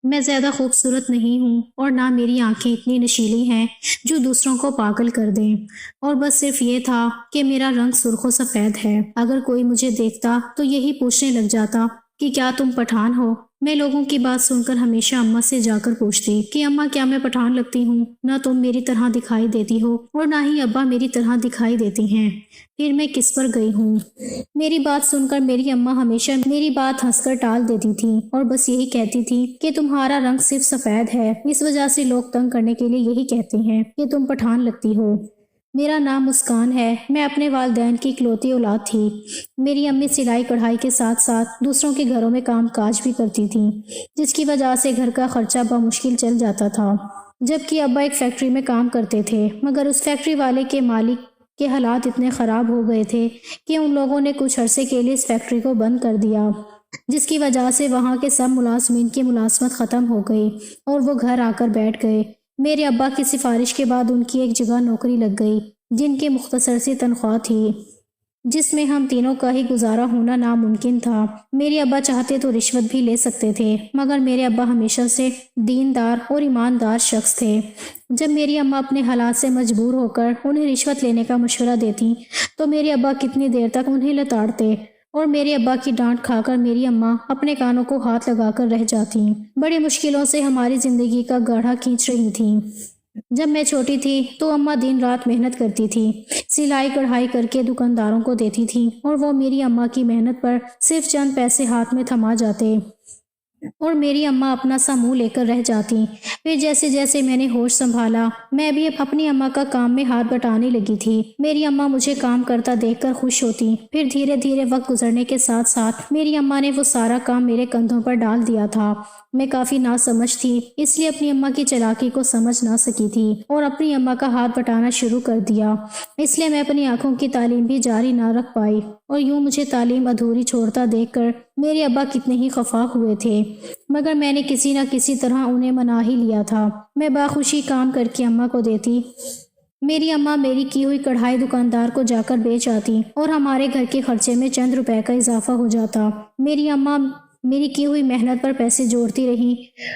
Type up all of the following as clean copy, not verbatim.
میں زیادہ خوبصورت نہیں ہوں اور نہ میری آنکھیں اتنی نشیلی ہیں جو دوسروں کو پاگل کر دیں، اور بس صرف یہ تھا کہ میرا رنگ سرخ و سفید ہے۔ اگر کوئی مجھے دیکھتا تو یہی پوچھنے لگ جاتا کہ کیا تم پٹھان ہو؟ میں لوگوں کی بات سن کر ہمیشہ اماں سے جا کر پوچھتی کہ اماں کیا میں پٹھان لگتی ہوں؟ نہ تم میری طرح دکھائی دیتی ہو اور نہ ہی ابا میری طرح دکھائی دیتی ہیں، پھر میں کس پر گئی ہوں؟ میری بات سن کر میری اماں ہمیشہ میری بات ہنس کر ٹال دیتی تھی اور بس یہی کہتی تھی کہ تمہارا رنگ صرف سفید ہے، اس وجہ سے لوگ تنگ کرنے کے لیے یہی کہتے ہیں کہ تم پٹھان لگتی ہو۔ میرا نام مسکان ہے۔ میں اپنے والدین کی اکلوتی اولاد تھی۔ میری امی سلائی کڑھائی کے ساتھ ساتھ دوسروں کے گھروں میں کام کاج بھی کرتی تھیں، جس کی وجہ سے گھر کا خرچہ بمشکل چل جاتا تھا، جبکہ ابا ایک فیکٹری میں کام کرتے تھے، مگر اس فیکٹری والے کے مالک کے حالات اتنے خراب ہو گئے تھے کہ ان لوگوں نے کچھ عرصے کے لیے اس فیکٹری کو بند کر دیا، جس کی وجہ سے وہاں کے سب ملازمین کی ملازمت ختم ہو گئی اور وہ گھر آ کر بیٹھ گئے۔ میرے ابا کی سفارش کے بعد ان کی ایک جگہ نوکری لگ گئی، جن کی مختصر سی تنخواہ تھی، جس میں ہم تینوں کا ہی گزارا ہونا ناممکن تھا۔ میرے ابا چاہتے تو رشوت بھی لے سکتے تھے، مگر میرے ابا ہمیشہ سے دیندار اور ایماندار شخص تھے۔ جب میری اماں اپنے حالات سے مجبور ہو کر انہیں رشوت لینے کا مشورہ دیتی تو میرے ابا کتنی دیر تک انہیں لتاڑتے، اور میرے ابا کی ڈانٹ کھا کر میری اماں اپنے کانوں کو ہاتھ لگا کر رہ جاتی، بڑی مشکلوں سے ہماری زندگی کا گاڑھا کھینچ رہی تھیں۔ جب میں چھوٹی تھی تو اماں دن رات محنت کرتی تھی، سلائی کڑھائی کر کے دکانداروں کو دیتی تھی، اور وہ میری اماں کی محنت پر صرف چند پیسے ہاتھ میں تھما جاتے اور میری اماں اپنا سا منہ لے کر رہ جاتی۔ پھر جیسے جیسے میں نے ہوش سنبھالا میں بھی اپنی اماں کا کام میں ہاتھ بٹانے لگی تھی۔ میری اماں مجھے کام کرتا دیکھ کر خوش ہوتی، پھر دھیرے دھیرے وقت گزرنے کے ساتھ ساتھ میری اماں نے وہ سارا کام میرے کندھوں پر ڈال دیا تھا۔ میں کافی ناسمجھ تھی، اس لیے اپنی اماں کی چالاکی کو سمجھ نہ سکی تھی اور اپنی اماں کا ہاتھ بٹانا شروع کر دیا، اس لیے میں اپنی آنکھوں کی تعلیم بھی جاری نہ رکھ پائی، اور یوں مجھے تعلیم ادھوری چھوڑتا دیکھ کر میرے ابا کتنے ہی خفا ہوئے تھے، مگر میں نے کسی نہ کسی طرح انہیں منا ہی لیا تھا۔ میں باخوشی کام کر کے اماں کو دیتی، میری اماں میری کی ہوئی کڑھائی دکاندار کو جا کر بیچ آتی اور ہمارے گھر کے خرچے میں چند روپے کا اضافہ ہو جاتا۔ میری اماں میری کی ہوئی محنت پر پیسے جوڑتی رہی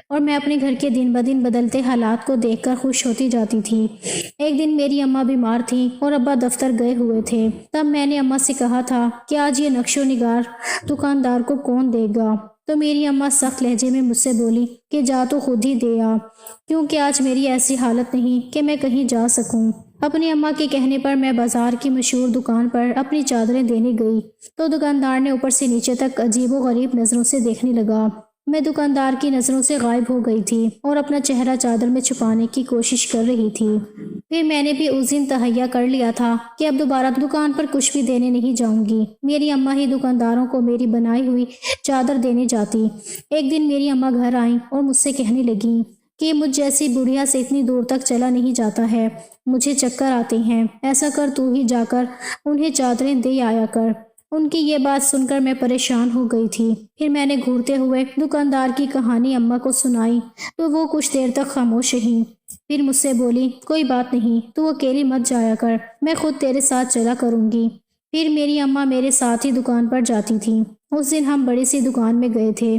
اور میں اپنے گھر کے دن بدن بدلتے حالات کو دیکھ کر خوش ہوتی جاتی تھی۔ ایک دن میری اماں بیمار تھیں اور ابا دفتر گئے ہوئے تھے، تب میں نے اماں سے کہا تھا کہ آج یہ نقش و نگار دکاندار کو کون دے گا؟ تو میری اماں سخت لہجے میں مجھ سے بولی کہ جا تو خود ہی دے آ، کیونکہ آج میری ایسی حالت نہیں کہ میں کہیں جا سکوں۔ اپنی اماں کے کہنے پر میں بازار کی مشہور دکان پر اپنی چادریں دینے گئی تو دکاندار نے اوپر سے نیچے تک عجیب و غریب نظروں سے دیکھنے لگا۔ میں دکاندار کی نظروں سے غائب ہو گئی تھی اور اپنا چہرہ چادر میں چھپانے کی کوشش کر رہی تھی۔ پھر میں نے بھی اس دن تہیہ کر لیا تھا کہ اب دوبارہ دکان پر کچھ بھی دینے نہیں جاؤں گی، میری اماں ہی دکانداروں کو میری بنائی ہوئی چادر دینے جاتی۔ ایک دن میری اماں گھر آئیں اور مجھ سے کہنے لگیں کہ مجھ جیسی بڑھیا سے اتنی دور تک چلا نہیں جاتا ہے، مجھے چکر آتے ہیں، ایسا کر تو ہی جا کر انہیں چادریں دے آیا کر۔ ان کی یہ بات سن کر میں پریشان ہو گئی تھی۔ پھر میں نے گھورتے ہوئے دکاندار کی کہانی اماں کو سنائی تو وہ کچھ دیر تک خاموش رہیں، پھر مجھ سے بولی کوئی بات نہیں، تو اکیلی مت جایا کر، میں خود تیرے ساتھ چلا کروں گی۔ پھر میری اماں میرے ساتھ ہی دکان پر جاتی تھیں۔ اس دن ہم بڑی سی دکان میں گئے تھے۔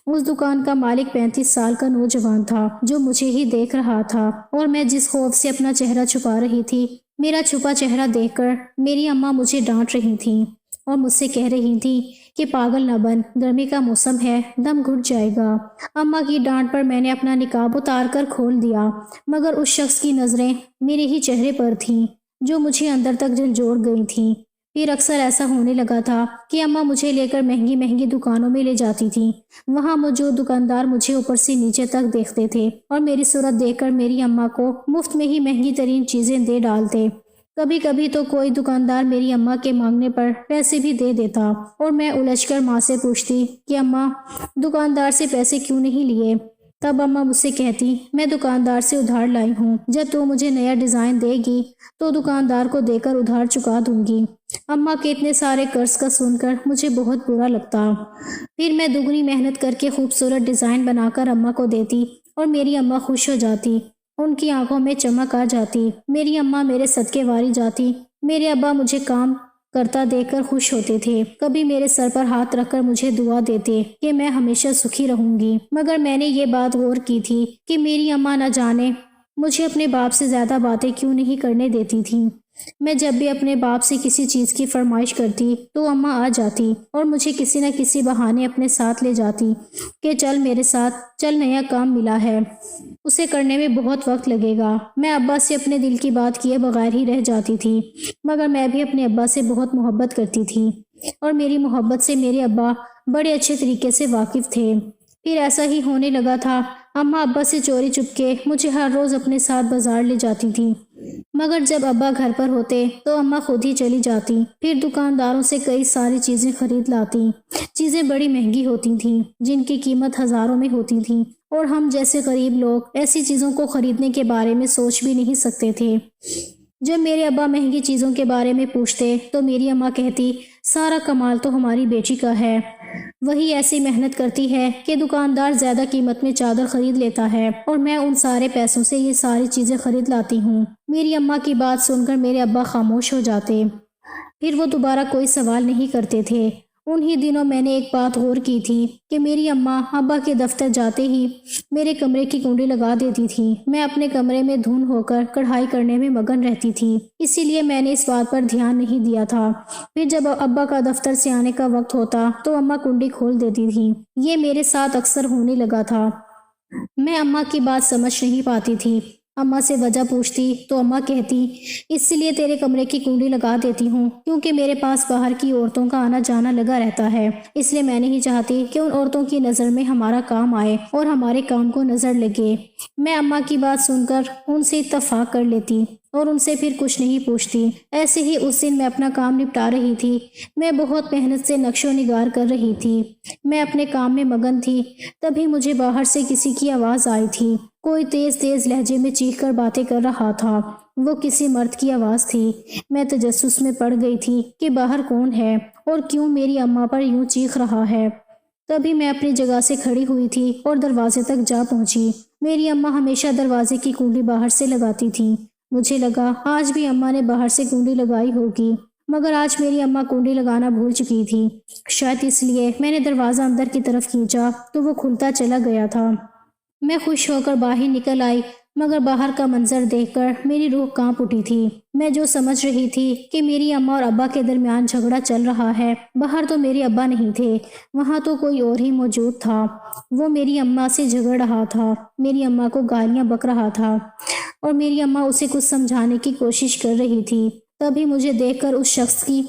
اس دکان کا مالک 35 سال کا نوجوان تھا جو مجھے ہی دیکھ رہا تھا، اور میں جس خوف سے اپنا چہرہ چھپا رہی تھی، میرا چھپا چہرہ دیکھ کر میری اماں مجھے ڈانٹ رہی تھیں اور مجھ سے کہہ رہی تھیں کہ پاگل نہ بن، گرمی کا موسم ہے، دم گھٹ جائے گا۔ اماں کی ڈانٹ پر میں نے اپنا نقاب اتار کر کھول دیا، مگر اس شخص کی نظریں میرے ہی چہرے پر تھیں جو مجھے اندر تک جھنجھوڑ گئی تھیں۔ پھر اکثر ایسا ہونے لگا تھا کہ اماں مجھے لے کر مہنگی مہنگی دکانوں میں لے جاتی تھیں۔ وہاں موجود دکاندار مجھے اوپر سے نیچے تک دیکھتے تھے اور میری صورت دیکھ کر میری اماں کو مفت میں ہی مہنگی ترین چیزیں دے ڈالتے۔ کبھی کبھی تو کوئی دکاندار میری اماں کے مانگنے پر پیسے بھی دے دیتا اور میں الجھ کر ماں سے پوچھتی کہ اماں دکاندار سے پیسے کیوں نہیں لیے؟ تب اماں مجھ سے کہتی میں دکاندار سے ادھار لائی ہوں، جب تو مجھے نیا ڈیزائن دے گی تو دکاندار کو دے کر ادھار چکا دوں گی۔ اماں کے اتنے سارے قرض کا سن کر مجھے بہت برا لگتا۔ پھر میں دگنی محنت کر کے خوبصورت ڈیزائن بنا کر اماں کو دیتی اور میری اماں خوش ہو جاتی، ان کی آنکھوں میں چمک آ جاتی، میری اماں میرے صدقے واری جاتی۔ میرے ابا مجھے کام کرتا دیکھ کر خوش ہوتے تھے، کبھی میرے سر پر ہاتھ رکھ کر مجھے دعا دیتے کہ میں ہمیشہ سکھی رہوں گی۔ مگر میں نے یہ بات غور کی تھی کہ میری اماں نہ جانے مجھے اپنے باپ سے زیادہ باتیں کیوں نہیں کرنے دیتی تھیں۔ میں جب بھی اپنے باپ سے کسی چیز کی فرمائش کرتی تو اماں آ جاتی اور مجھے کسی نہ کسی بہانے اپنے ساتھ لے جاتی کہ چل میرے ساتھ، چل نیا کام ملا ہے، اسے کرنے میں بہت وقت لگے گا۔ میں ابا سے اپنے دل کی بات کیے بغیر ہی رہ جاتی تھی، مگر میں بھی اپنے ابا سے بہت محبت کرتی تھی اور میری محبت سے میرے ابا بڑے اچھے طریقے سے واقف تھے۔ پھر ایسا ہی ہونے لگا تھا، اماں ابا سے چوری چپ کے مجھے ہر روز اپنے ساتھ بازار لے جاتی تھی، مگر جب ابا گھر پر ہوتے تو اماں خود ہی چلی جاتی، پھر دکانداروں سے کئی ساری چیزیں خرید لاتی۔ چیزیں بڑی مہنگی ہوتی تھیں، جن کی قیمت ہزاروں میں ہوتی تھی، اور ہم جیسے غریب لوگ ایسی چیزوں کو خریدنے کے بارے میں سوچ بھی نہیں سکتے تھے۔ جب میرے ابا مہنگی چیزوں کے بارے میں پوچھتے تو میری اماں کہتی، سارا کمال تو ہماری بیٹی کا ہے، وہی ایسی محنت کرتی ہے کہ دکاندار زیادہ قیمت میں چادر خرید لیتا ہے اور میں ان سارے پیسوں سے یہ ساری چیزیں خرید لاتی ہوں۔ میری اماں کی بات سن کر میرے ابا خاموش ہو جاتے، پھر وہ دوبارہ کوئی سوال نہیں کرتے تھے۔ انہی دنوں میں نے ایک بات غور کی تھی کہ میری اماں ابا کے دفتر جاتے ہی میرے کمرے کی کنڈی لگا دیتی تھی۔ میں اپنے کمرے میں دھن ہو کر کڑھائی کرنے میں مگن رہتی تھی، اسی لیے میں نے اس بات پر دھیان نہیں دیا تھا۔ پھر جب ابا کا دفتر سے آنے کا وقت ہوتا تو اماں کنڈی کھول دیتی تھی۔ یہ میرے ساتھ اکثر ہونے لگا تھا۔ میں اماں کی بات سمجھ نہیں پاتی تھی۔ اماں سے وجہ پوچھتی تو اماں کہتی، اس لیے تیرے کمرے کی کنڈی لگا دیتی ہوں کیونکہ میرے پاس باہر کی عورتوں کا آنا جانا لگا رہتا ہے، اس لیے میں نہیں چاہتی کہ ان عورتوں کی نظر میں ہمارا کام آئے اور ہمارے کام کو نظر لگے۔ میں اماں کی بات سن کر ان سے اتفاق کر لیتی اور ان سے پھر کچھ نہیں پوچھتی۔ ایسے ہی اس دن میں اپنا کام نپٹا رہی تھی۔ میں بہت محنت سے نقش و نگار کر رہی تھی، میں اپنے کام میں مگن تھی، تبھی مجھے باہر سے کسی کی آواز آئی تھی۔ کوئی تیز تیز لہجے میں چیخ کر باتیں کر رہا تھا، وہ کسی مرد کی آواز تھی۔ میں تجسس میں پڑ گئی تھی کہ باہر کون ہے اور کیوں میری اماں پر یوں چیخ رہا ہے۔ تبھی میں اپنی جگہ سے کھڑی ہوئی تھی اور دروازے تک جا پہنچی۔ میری اماں ہمیشہ دروازے کی کنڈی باہر سے لگاتی تھی۔ مجھے لگا آج بھی اماں نے باہر سے کنڈی لگائی ہوگی، مگر آج میری اماں کنڈی لگانا بھول چکی تھی۔ شاید اس لیے میں نے دروازہ اندر کی طرف کھینچا تو وہ کھلتا چلا گیا تھا۔ میں خوش ہو کر باہر نکل آئی، مگر باہر کا منظر دیکھ کر میری روح کانپ اٹھی تھی۔ میں جو سمجھ رہی تھی کہ میری اماں اور ابا کے درمیان جھگڑا چل رہا ہے، باہر تو میرے ابا نہیں تھے، وہاں تو کوئی اور ہی موجود تھا۔ وہ میری اماں سے جھگڑ رہا تھا، میری اماں کو گالیاں بک رہا تھا اور میری اماں اسے کچھ سمجھانے کی کوشش کر رہی تھی۔ تبھی مجھے دیکھ کر اس شخص کی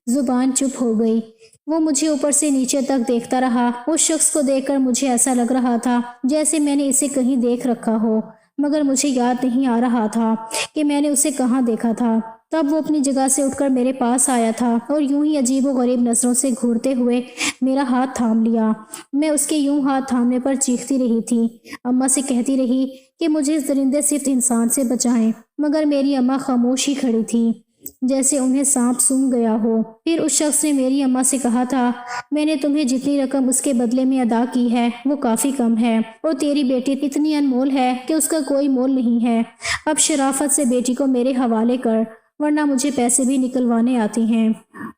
زبان چپ ہو گئی۔ وہ مجھے اوپر سے نیچے تک دیکھتا رہا۔ اس شخص کو دیکھ کر مجھے ایسا لگ رہا تھا جیسے میں نے اسے کہیں دیکھ رکھا ہو، مگر مجھے یاد نہیں آ رہا تھا کہ میں نے اسے کہاں دیکھا تھا۔ تب وہ اپنی جگہ سے اٹھ کر میرے پاس آیا تھا اور یوں ہی عجیب و غریب نظروں سے گھورتے ہوئے میرا ہاتھ تھام لیا۔ میں اس کے یوں ہاتھ تھامنے پر چیختی رہی تھی، اماں سے کہتی رہی کہ مجھے اس درندے صفت انسان سے بچائیں، مگر میری اماں خاموش ہی کھڑی تھی، جیسے انہیں سانپ سونگھ گیا ہو۔ پھر اس شخص نے میری اماں سے کہا تھا، میں نے تمہیں جتنی رقم اس کے بدلے میں ادا کی ہے وہ کافی کم ہے، اور تیری بیٹی اتنی انمول ہے کہ اس کا کوئی مول نہیں ہے۔ اب شرافت سے بیٹی کو میرے حوالے کر، ورنہ مجھے پیسے بھی نکلوانے آتے ہیں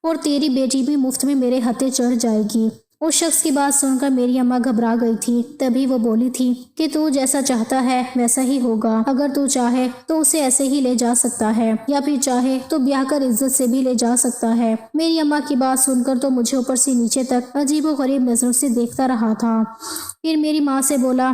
اور تیری بیٹی بھی مفت میں میرے ہتھے چڑھ جائے گی۔ اس شخص کی بات سن کر میری اماں گھبرا گئی تھی۔ تبھی وہ بولی تھی کہ تو جیسا چاہتا ہے ویسا ہی ہوگا، اگر تو چاہے تو اسے ایسے ہی لے جا سکتا ہے، یا پھر چاہے تو بیاہ کر عزت سے بھی لے جا سکتا ہے۔ میری اماں کی بات سن کر تو مجھے اوپر سے نیچے تک عجیب و غریب نظروں سے دیکھتا رہا تھا۔ پھر میری ماں سے بولا،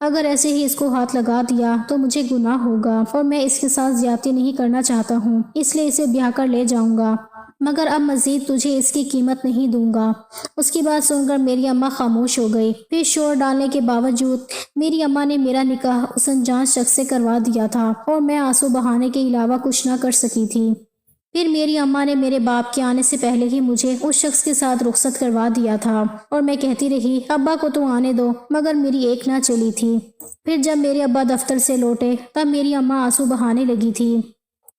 اگر ایسے ہی اس کو ہاتھ لگا دیا تو مجھے گناہ ہوگا، اور میں اس کے ساتھ زیادتی نہیں کرنا چاہتا ہوں، اس لیے اسے بیاہ کر لے جاؤں گا، مگر اب مزید تجھے اس کی قیمت نہیں دوں گا۔ اس کی بات سن کر میری اماں خاموش ہو گئی۔ پھر شور ڈالنے کے باوجود میری اماں نے میرا نکاح اس انجان شخص سے کروا دیا تھا، اور میں آنسو بہانے کے علاوہ کچھ نہ کر سکی تھی۔ پھر میری اماں نے میرے باپ کے آنے سے پہلے ہی مجھے اس شخص کے ساتھ رخصت کروا دیا تھا، اور میں کہتی رہی، ابا کو تو آنے دو، مگر میری ایک نہ چلی تھی۔ پھر جب میرے ابا دفتر سے لوٹے تب میری اماں آنسو بہانے لگی تھی۔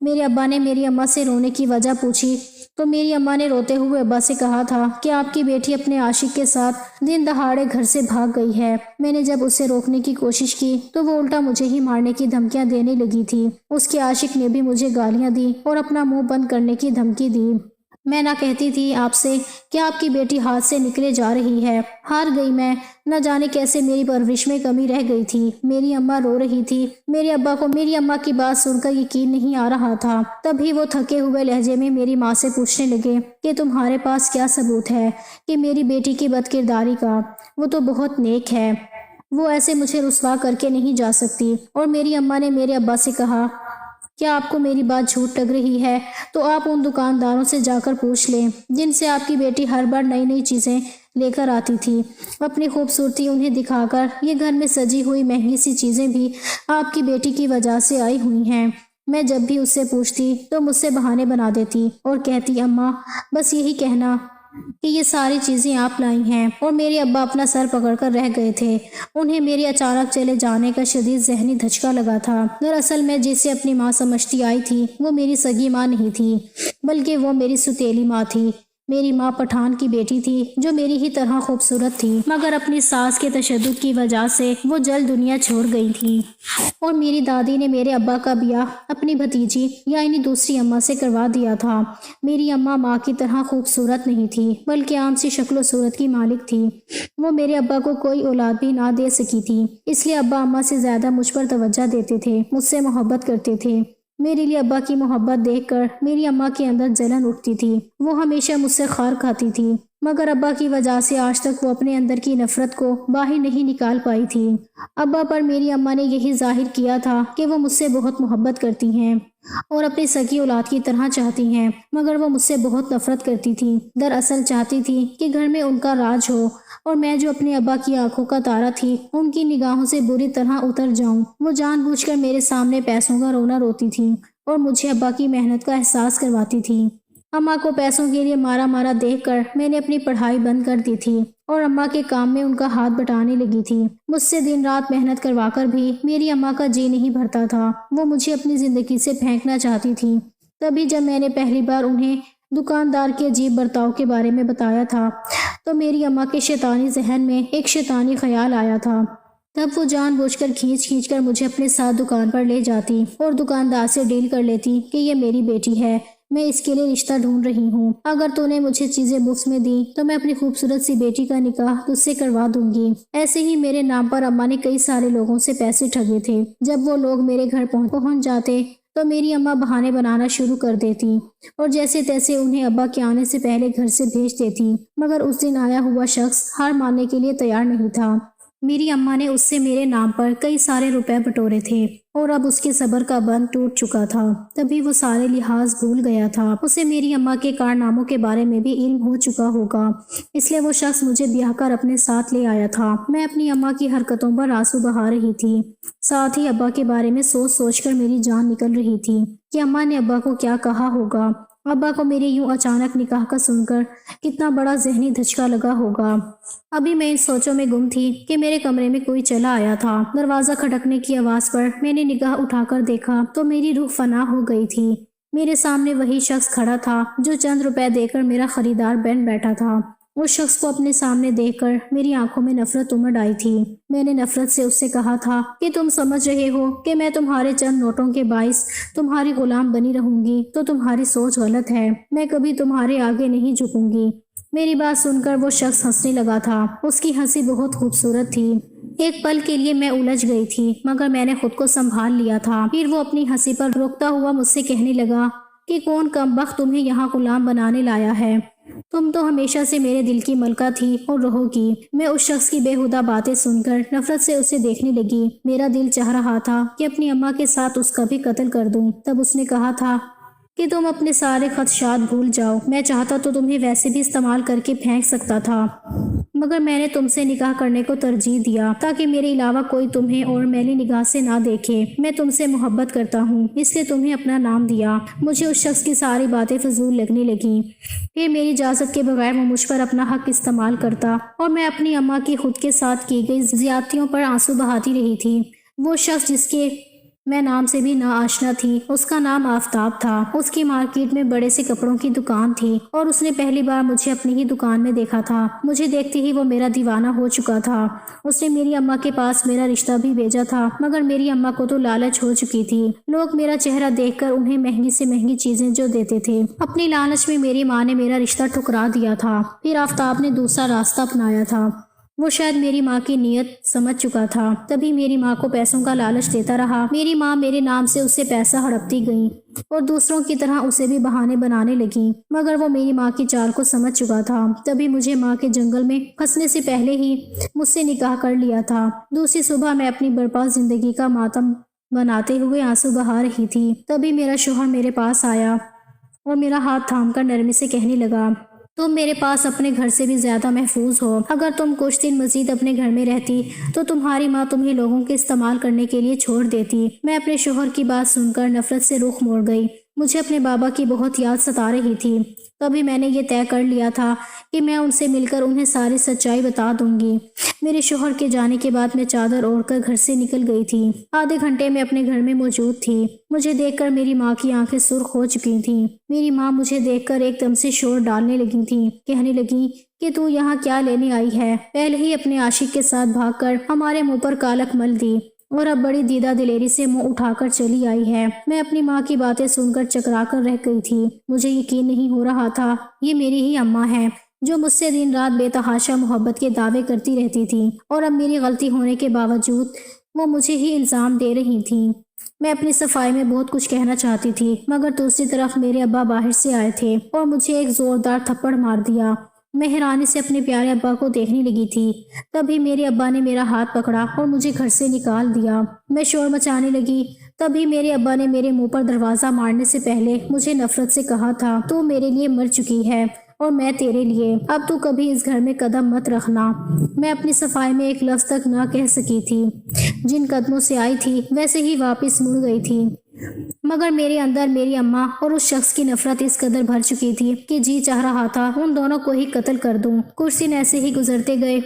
میرے ابا نے میری اماں سے رونے کی وجہ پوچھی تو میری اماں نے روتے ہوئے ابا سے کہا تھا کہ آپ کی بیٹی اپنے عاشق کے ساتھ دن دہاڑے گھر سے بھاگ گئی ہے۔ میں نے جب اسے روکنے کی کوشش کی تو وہ الٹا مجھے ہی مارنے کی دھمکیاں دینے لگی تھی۔ اس کے عاشق نے بھی مجھے گالیاں دی اور اپنا منہ بند کرنے کی دھمکی دی۔ میں نہ کہتی تھی آپ سے کہ آپ کی بیٹی ہاتھ سے نکلے جا رہی ہے۔ ہار گئی میں، نہ جانے کیسے میری پرورش میں کمی رہ گئی تھی۔ میری اماں رو رہی تھی۔ میرے ابا کو میری اماں کی بات سن کر یقین نہیں آ رہا تھا۔ تبھی وہ تھکے ہوئے لہجے میں میری ماں سے پوچھنے لگے کہ تمہارے پاس کیا ثبوت ہے کہ میری بیٹی کی بد کرداری کا؟ وہ تو بہت نیک ہے، وہ ایسے مجھے رسوا کر کے نہیں جا سکتی۔ اور میری اماں نے میرے ابا سے کہا، کیا آپ کو میری بات جھوٹ لگ رہی ہے تو آپ ان دکانداروں سے جا کر پوچھ لیں جن سے آپ کی بیٹی ہر بار نئی نئی چیزیں لے کر آتی تھی۔ اپنی خوبصورتی انہیں دکھا کر یہ گھر میں سجی ہوئی مہنگی سی چیزیں بھی آپ کی بیٹی کی وجہ سے آئی ہوئی ہیں۔ میں جب بھی اس سے پوچھتی تو مجھ سے بہانے بنا دیتی اور کہتی، اماں بس یہی کہنا کہ یہ ساری چیزیں آپ لائی ہیں۔ اور میرے ابا اپنا سر پکڑ کر رہ گئے تھے۔ انہیں میرے اچانک چلے جانے کا شدید ذہنی دھچکا لگا تھا۔ دراصل میں جسے اپنی ماں سمجھتی آئی تھی وہ میری سگی ماں نہیں تھی، بلکہ وہ میری سوتیلی ماں تھی۔ میری ماں پٹھان کی بیٹی تھی جو میری ہی طرح خوبصورت تھی، مگر اپنی ساس کے تشدد کی وجہ سے وہ جلد دنیا چھوڑ گئی تھی۔ اور میری دادی نے میرے ابا کا بیاہ اپنی بھتیجی یعنی دوسری اماں سے کروا دیا تھا۔ میری اماں ماں کی طرح خوبصورت نہیں تھی، بلکہ عام سی شکل و صورت کی مالک تھی۔ وہ میرے ابا کو کوئی اولاد بھی نہ دے سکی تھی، اس لیے ابا اماں سے زیادہ مجھ پر توجہ دیتے تھے، مجھ سے محبت کرتے تھے۔ میرے لیے ابا کی محبت دیکھ کر میری اماں کے اندر جلن اٹھتی تھی۔ وہ ہمیشہ مجھ سے خار کھاتی تھی، مگر ابا کی وجہ سے آج تک وہ اپنے اندر کی نفرت کو باہر نہیں نکال پائی تھی۔ ابا پر میری اماں نے یہی ظاہر کیا تھا کہ وہ مجھ سے بہت محبت کرتی ہیں اور اپنی سگی اولاد کی طرح چاہتی ہیں، مگر وہ مجھ سے بہت نفرت کرتی تھی۔ دراصل چاہتی تھی کہ گھر میں ان کا راج ہو اور میں جو اپنے ابا کی آنکھوں کا تارا تھی ان کی نگاہوں سے بری طرح اتر جاؤں۔ وہ جان بوجھ کر میرے سامنے پیسوں کا رونا روتی تھی اور مجھے ابا کی محنت کا احساس کرواتی تھی۔ اماں کو پیسوں کے لیے مارا مارا دیکھ کر میں نے اپنی پڑھائی بند کر دی تھی اور اماں کے کام میں ان کا ہاتھ بٹانے لگی تھی۔ مجھ سے دن رات محنت کروا کر بھی میری اماں کا جی نہیں بھرتا تھا۔ وہ مجھے اپنی زندگی سے پھینکنا چاہتی تھی۔ تبھی جب میں نے پہلی بار انہیں دکاندار کے عجیب برتاؤ کے بارے میں بتایا تھا تو میری اماں کے شیطانی ذہن میں ایک شیطانی خیال آیا تھا۔ تب وہ جان بوجھ کر کھینچ کر مجھے اپنے ساتھ دکان پر لے جاتی اور دکاندار سے ڈیل کر لیتی کہ یہ میری بیٹی ہے، میں اس کے لیے رشتہ ڈھونڈ رہی ہوں۔ اگر تو نے مجھے چیزیں مفت میں دی تو میں اپنی خوبصورت سی بیٹی کا نکاح تجھ سے کروا دوں گی۔ ایسے ہی میرے نام پر اماں نے کئی سارے لوگوں سے پیسے ٹھگے تھے۔ جب وہ لوگ میرے گھر پہنچ جاتے تو میری اماں بہانے بنانا شروع کر دیتی اور جیسے تیسے انہیں ابا کے آنے سے پہلے گھر سے بھیج دیتی، مگر اس دن آیا ہوا شخص ہار ماننے کے لیے تیار نہیں تھا۔ میری اماں نے اس سے میرے نام پر کئی سارے روپے بٹورے تھے اور اب اس کے صبر کا بند ٹوٹ چکا تھا۔ تبھی وہ سارے لحاظ بھول گیا تھا۔ اسے میری اماں کے کارناموں کے بارے میں بھی علم ہو چکا ہوگا، اس لیے وہ شخص مجھے بیاہ کر اپنے ساتھ لے آیا تھا۔ میں اپنی اماں کی حرکتوں پر آنسو بہا رہی تھی، ساتھ ہی ابا کے بارے میں سوچ کر میری جان نکل رہی تھی کہ اماں نے ابا کو کیا کہا ہوگا۔ ابا کو میرے یوں اچانک نکاح کا سن کر کتنا بڑا ذہنی دھچکا لگا ہوگا۔ ابھی میں ان سوچوں میں گم تھی کہ میرے کمرے میں کوئی چلا آیا تھا۔ دروازہ کھٹکنے کی آواز پر میں نے نگاہ اٹھا کر دیکھا تو میری روح فنا ہو گئی تھی۔ میرے سامنے وہی شخص کھڑا تھا جو چند روپے دے کر میرا خریدار بن بیٹھا تھا۔ اس شخص کو اپنے سامنے دیکھ کر میری آنکھوں میں نفرت امڑ آئی تھی۔ میں نے نفرت سے اس سے کہا تھا کہ تم سمجھ رہے ہو کہ میں تمہارے چند نوٹوں کے باعث تمہاری غلام بنی رہوں گی تو تمہاری سوچ غلط ہے۔ میں کبھی تمہارے آگے نہیں جھکوں گی۔ میری بات سن کر وہ شخص ہنسنے لگا تھا۔ اس کی ہنسی بہت خوبصورت تھی۔ ایک پل کے لیے میں الجھ گئی تھی، مگر میں نے خود کو سنبھال لیا تھا۔ پھر وہ اپنی ہنسی پر روکتا ہوا مجھ سے کہنے لگا کہ کون کمبخت تمہیں یہاں غلام بنانے لایا ہے؟ تم تو ہمیشہ سے میرے دل کی ملکہ تھی اور رہو گی۔ میں اس شخص کی بےہودہ باتیں سن کر نفرت سے اسے دیکھنے لگی۔ میرا دل چاہ رہا تھا کہ اپنی اماں کے ساتھ اس کا بھی قتل کر دوں۔ تب اس نے کہا تھا کہ تم اپنے سارے خدشات بھول جاؤ، میں چاہتا تو تمہیں ویسے بھی استعمال کر کے پھینک سکتا تھا، مگر میں نے تم سے نکاح کرنے کو ترجیح دیا تاکہ میرے علاوہ کوئی تمہیں اور میلی نگاہ سے نہ دیکھے۔ میں تم سے محبت کرتا ہوں، اس لیے تمہیں اپنا نام دیا۔ مجھے اس شخص کی ساری باتیں فضول لگنے لگیں۔ پھر میری اجازت کے بغیر وہ مجھ پر اپنا حق استعمال کرتا اور میں اپنی اماں کی خود کے ساتھ کی گئی زیادتیوں پر آنسو بہاتی رہی تھی۔ وہ شخص جس کے میں نام سے بھی ناآشنا تھی۔ اس کا نام آفتاب تھا۔ اس کی مارکیٹ میں بڑے سے کپڑوں کی دکان تھی اور اس نے پہلی بار مجھے اپنی ہی دکان میں دیکھا تھا۔ مجھے دیکھتے ہی وہ میرا دیوانہ ہو چکا تھا۔ اس نے میری اماں کے پاس میرا رشتہ بھی بھیجا تھا، مگر میری اماں کو تو لالچ ہو چکی تھی۔ لوگ میرا چہرہ دیکھ کر انہیں مہنگی سے مہنگی چیزیں جو دیتے تھے۔ اپنی لالچ میں میری ماں نے میرا رشتہ ٹھکرا دیا تھا۔ پھر آفتاب نے دوسرا راستہ اپنایا تھا۔ وہ شاید میری ماں کی نیت سمجھ چکا تھا، تبھی میری ماں کو پیسوں کا لالچ دیتا رہا۔ میری ماں میرے نام سے اسے پیسہ ہڑپتی گئی اور دوسروں کی طرح اسے بھی بہانے بنانے لگی، مگر وہ میری ماں کی چال کو سمجھ چکا تھا۔ تبھی مجھے ماں کے جنگل میں پھنسنے سے پہلے ہی مجھ سے نکاح کر لیا تھا۔ دوسری صبح میں اپنی برباد زندگی کا ماتم بناتے ہوئے آنسو بہا رہی تھی، تبھی میرا شوہر میرے پاس آیا اور میرا ہاتھ تھام کر نرمی سے کہنے لگا، تم میرے پاس اپنے گھر سے بھی زیادہ محفوظ ہو۔ اگر تم کچھ دن مزید اپنے گھر میں رہتی تو تمہاری ماں تمہیں لوگوں کے استعمال کرنے کے لیے چھوڑ دیتی۔ میں اپنے شوہر کی بات سن کر نفرت سے رخ موڑ گئی۔ مجھے اپنے بابا کی بہت یاد ستا رہی تھی۔ تبھی میں نے یہ طے کر لیا تھا کہ میں ان سے مل کر انہیں ساری سچائی بتا دوں گی۔ میرے شوہر کے جانے کے بعد میں چادر اوڑھ کر گھر سے نکل گئی تھی۔ آدھے گھنٹے میں اپنے گھر میں موجود تھی۔ مجھے دیکھ کر میری ماں کی آنکھیں سرخ ہو چکی تھیں۔ میری ماں مجھے دیکھ کر ایک دم سے شور ڈالنے لگی تھی، کہنے لگی کہ تو یہاں کیا لینے آئی ہے؟ پہلے ہی اپنے عاشق کے ساتھ بھاگ کر ہمارے منہ پر کالک مل دی اور اب بڑی دیدہ دلیری سے منہ اٹھا کر چلی آئی ہے۔ میں اپنی ماں کی باتیں سن کر چکرا کر رہ گئی تھی۔ مجھے یقین نہیں ہو رہا تھا یہ میری ہی اماں ہے جو مجھ سے دن رات بے تحاشا محبت کے دعوے کرتی رہتی تھی، اور اب میری غلطی ہونے کے باوجود وہ مجھے ہی الزام دے رہی تھیں۔ میں اپنی صفائی میں بہت کچھ کہنا چاہتی تھی، مگر دوسری طرف میرے ابا باہر سے آئے تھے اور مجھے ایک زوردار تھپڑ مار دیا۔ میں حیرانی سے اپنے پیارے ابا کو دیکھنے لگی تھی، تبھی میرے ابا نے میرا ہاتھ پکڑا اور مجھے گھر سے نکال دیا۔ میں شور مچانے لگی، تبھی میرے ابا نے میرے منہ پر دروازہ مارنے سے پہلے مجھے نفرت سے کہا تھا، تو میرے لیے مر چکی ہے اور میں تیرے لیے، اب تو کبھی اس گھر میں قدم مت رکھنا۔ میں اپنی صفائی میں ایک لفظ تک نہ کہہ سکی تھی۔ جن قدموں سے آئی تھی ویسے ہی واپس مڑ گئی تھی، مگر میرے اندر میری اماں اور اس شخص کی نفرت اس قدر بھر چکی تھی کہ جی چاہ رہا تھا ان دونوں کو ہی قتل کر دوں۔ کچھ دن ایسے ہی گزرتے گئے۔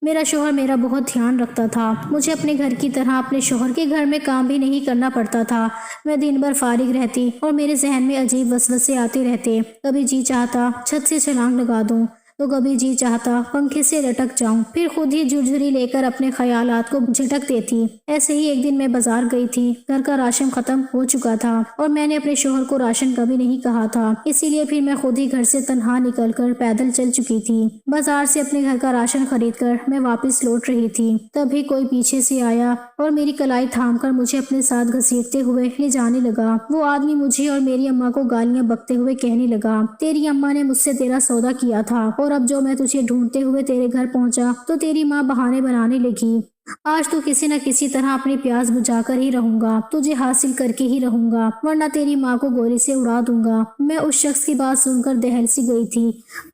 میرا شوہر میرا بہت دھیان رکھتا تھا۔ مجھے اپنے گھر کی طرح اپنے شوہر کے گھر میں کام بھی نہیں کرنا پڑتا تھا۔ میں دن بھر فارغ رہتی اور میرے ذہن میں عجیب وسوسے آتے رہتے۔ کبھی جی چاہتا چھت سے چھلانگ لگا دوں تو کبھی جی چاہتا پنکھے سے لٹک جاؤں، پھر خود ہی جھرجھری لے کر اپنے خیالات کو جھٹک دیتی۔ ایسے ہی ایک دن میں بازار گئی تھی۔ گھر کا راشن ختم ہو چکا تھا اور میں نے اپنے شوہر کو راشن کبھی نہیں کہا تھا، اسی لیے پھر میں خود ہی گھر سے تنہا نکل کر پیدل چل چکی تھی۔ بازار سے اپنے گھر کا راشن خرید کر میں واپس لوٹ رہی تھی، تبھی کوئی پیچھے سے آیا اور میری کلائی تھام کر مجھے اپنے ساتھ گھسیٹتے ہوئے لے جانے لگا۔ وہ آدمی مجھے اور میری اماں کو گالیاں بکتے ہوئے کہنے لگا، تیری اماں نے مجھ سے تیرا سودا کیا تھا اور اب جو میں تجھے ڈھونڈتے ہوئے تیرے گھر پہنچا تو تیری ماں بہانے بنانے لگی۔ آج تو کسی نہ کسی طرح اپنی پیاس بجھا کر ہی رہوں گا، تجھے حاصل کر کے ہی رہوں گا، ورنہ تیری ماں کو گولی سے اڑا دوں گا۔ میں اس شخص کی بات سن کر دہل سی گئی تھی،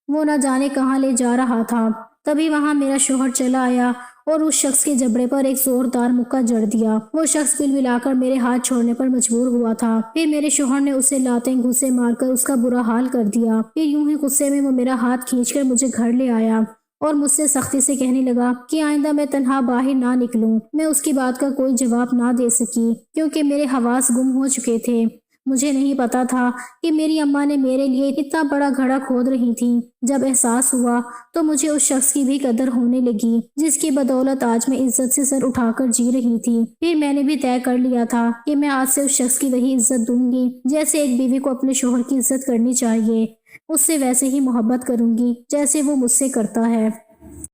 وہ نہ جانے کہاں لے جا رہا تھا۔ تبھی وہاں میرا شوہر چلا آیا اور اس شخص کے جبڑے پر ایک زوردار مکہ جڑ دیا۔ وہ شخص بلبلا کر میرے ہاتھ چھوڑنے پر مجبور ہوا تھا۔ پھر میرے شوہر نے اسے لاتیں گھوسے مار کر اس کا برا حال کر دیا۔ پھر یوں ہی غصے میں وہ میرا ہاتھ کھینچ کر مجھے گھر لے آیا اور مجھ سے سختی سے کہنے لگا کہ آئندہ میں تنہا باہر نہ نکلوں۔ میں اس کی بات کا کوئی جواب نہ دے سکی کیونکہ میرے حواس گم ہو چکے تھے۔ مجھے نہیں پتا تھا کہ میری اماں نے میرے لیے اتنا بڑا گھڑا کھود رہی تھیں۔ جب احساس ہوا تو مجھے اس شخص کی بھی قدر ہونے لگی جس کی بدولت آج میں عزت سے سر اٹھا کر جی رہی تھی۔ پھر میں نے بھی طے کر لیا تھا کہ میں آج سے اس شخص کی وہی عزت دوں گی جیسے ایک بیوی کو اپنے شوہر کی عزت کرنی چاہیے، اس سے ویسے ہی محبت کروں گی جیسے وہ مجھ سے کرتا ہے۔